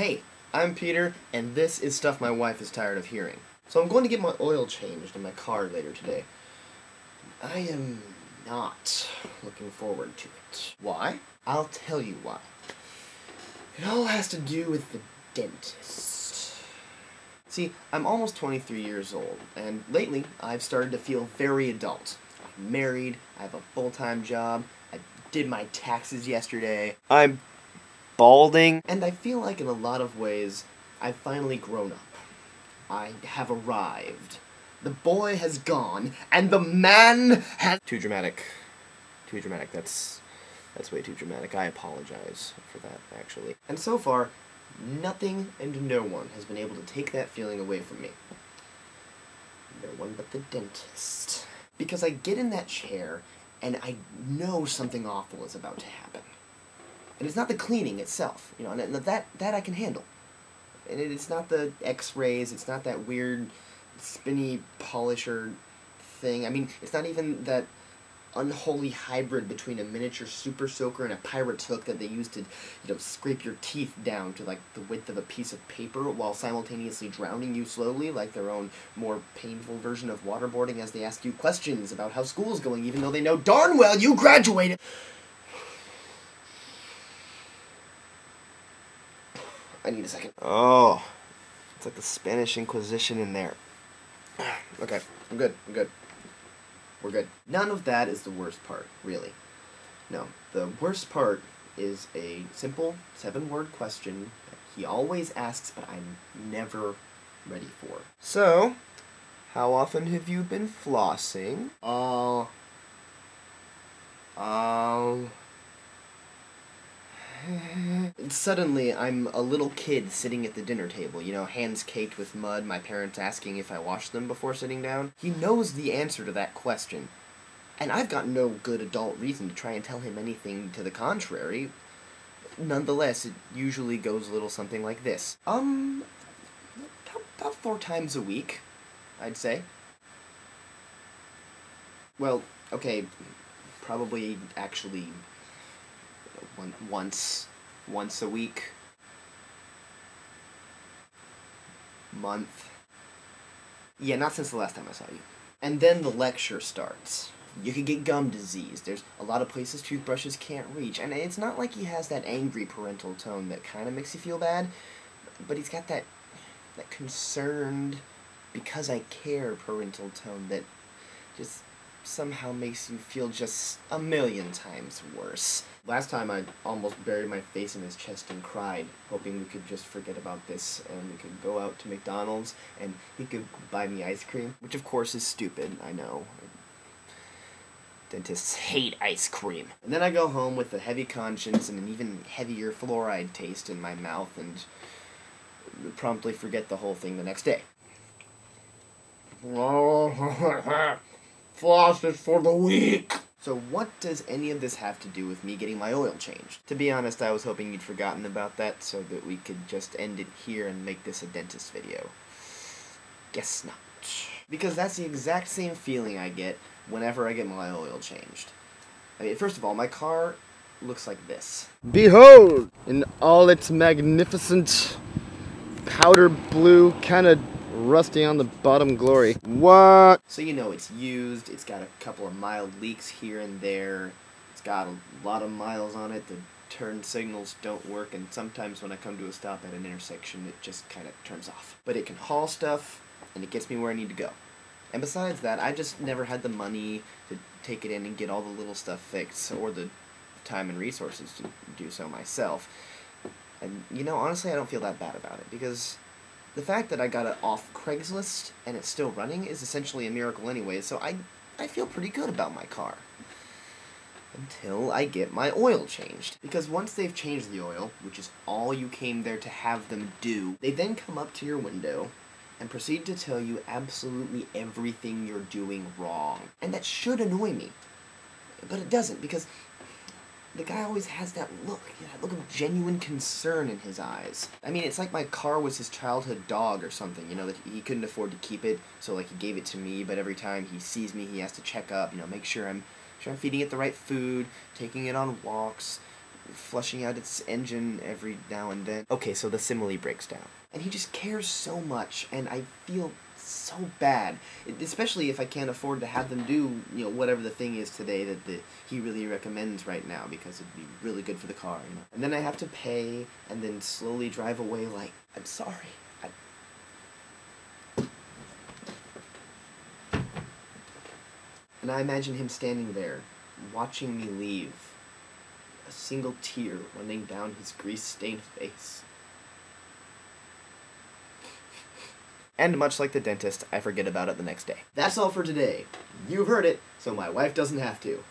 Hey, I'm Peter, and this is stuff my wife is tired of hearing. So I'm going to get my oil changed in my car later today. I am not looking forward to it. Why? I'll tell you why. It all has to do with the dentist. See, I'm almost 23 years old, and lately I've started to feel very adult. I'm married, I have a full-time job, I did my taxes yesterday, I'm balding, and I feel like in a lot of ways I've finally grown up. I have arrived. The boy has gone, and the man has... Too dramatic. Too dramatic. That's way too dramatic. I apologize for that, actually. And so far, nothing and no one has been able to take that feeling away from me. No one but the dentist. Because I get in that chair, and I know something awful is about to happen. And it's not the cleaning itself, you know, and that I can handle. And it's not the x-rays, it's not that weird spinny polisher thing. I mean, it's not even that unholy hybrid between a miniature super soaker and a pirate's hook that they use to, you know, scrape your teeth down to, like, the width of a piece of paper while simultaneously drowning you slowly, like their own more painful version of waterboarding as they ask you questions about how school's going, even though they know darn well you graduated. I need a second. Oh, it's like the Spanish Inquisition in there. Okay, I'm good. We're good. None of that is the worst part, really. No, the worst part is a simple 7-word question that he always asks, but I'm never ready for. So, how often have you been flossing? Suddenly, I'm a little kid sitting at the dinner table, you know, hands caked with mud, my parents asking if I washed them before sitting down. He knows the answer to that question, and I've got no good adult reason to try and tell him anything to the contrary. Nonetheless, it usually goes a little something like this. About 4 times a week, I'd say. Well, okay, probably actually once a week, month. Yeah, not since the last time I saw you. And then the lecture starts. You could get gum disease. There's a lot of places toothbrushes can't reach. And it's not like he has that angry parental tone that kind of makes you feel bad, but he's got that concerned, because I care parental tone that just somehow makes you feel just a million times worse. Last time I almost buried my face in his chest and cried, hoping we could just forget about this and we could go out to McDonald's and he could buy me ice cream, which of course is stupid, I know. Dentists hate ice cream. And then I go home with a heavy conscience and an even heavier fluoride taste in my mouth and promptly forget the whole thing the next day. Floss is for the weak. So what does any of this have to do with me getting my oil changed? To be honest, I was hoping you'd forgotten about that so that we could just end it here and make this a dentist video. Guess not. Because that's the exact same feeling I get whenever I get my oil changed. I mean, first of all, my car looks like this. Behold, in all its magnificent powder blue, kind of rusty on the bottom glory. What? So you know it's used, it's got a couple of mild leaks here and there, it's got a lot of miles on it, the turn signals don't work, and sometimes when I come to a stop at an intersection it just kind of turns off. But it can haul stuff, and it gets me where I need to go. And besides that, I just never had the money to take it in and get all the little stuff fixed, or the time and resources to do so myself. And, you know, honestly I don't feel that bad about it, because the fact that I got it off Craigslist and it's still running is essentially a miracle anyway, so I feel pretty good about my car. Until I get my oil changed. Because once they've changed the oil, which is all you came there to have them do, they then come up to your window and proceed to tell you absolutely everything you're doing wrong. And that should annoy me. But it doesn't, because the guy always has that look of genuine concern in his eyes. I mean, it's like my car was his childhood dog or something, you know, that he couldn't afford to keep it, so like he gave it to me, but every time he sees me he has to check up, you know, make sure I'm feeding it the right food, taking it on walks, flushing out its engine every now and then. Okay, so the simile breaks down. And he just cares so much, and I feel so bad, especially if I can't afford to have them do, whatever the thing is today that he really recommends right now, because it'd be really good for the car, And then I have to pay, and then slowly drive away like, I'm sorry. And I imagine him standing there, watching me leave, a single tear running down his grease-stained face. And much like the dentist, I forget about it the next day. That's all for today. You've heard it, so my wife doesn't have to.